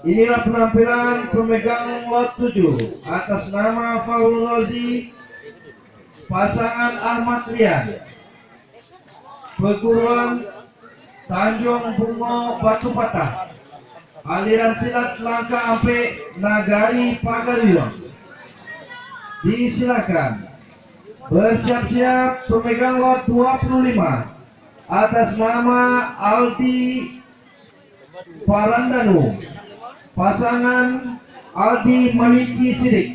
Inilah penampilan pemegang lot 7 atas nama Faul Rozi, pasangan Ahmad Rian, perguruan Tanjung Bungo Batu Patah, aliran silat Langkah Ampe Nagari Pagarion. Disilakan bersiap-siap pemegang lot 25 atas nama Aldi Parandanu, pasangan Aldi Maliki Sidik.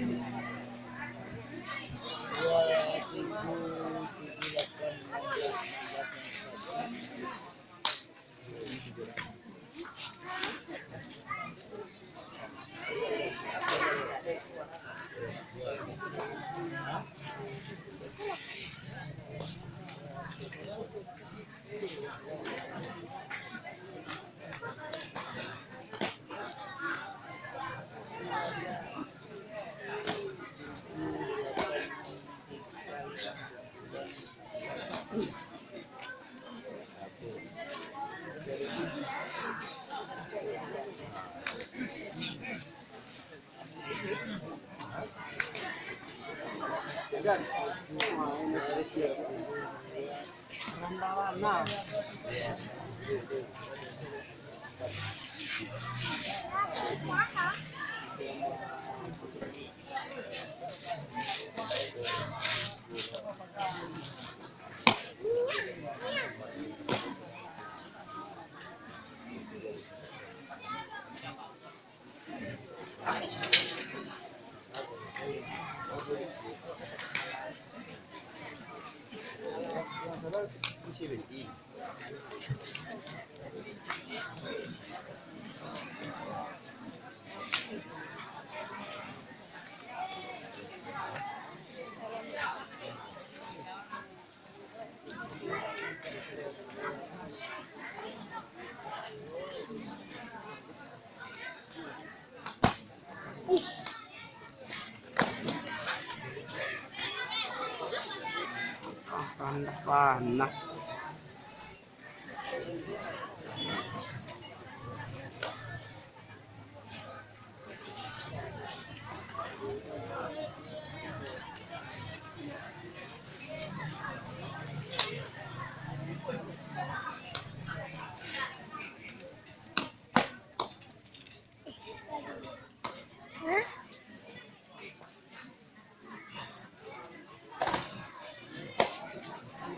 Panah.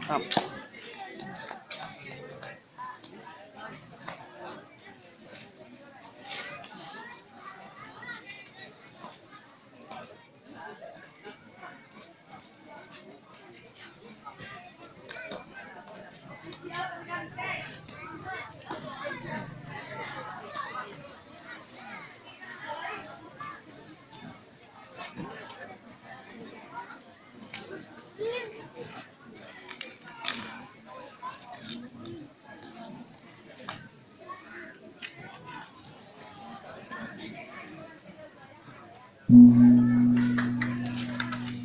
Up.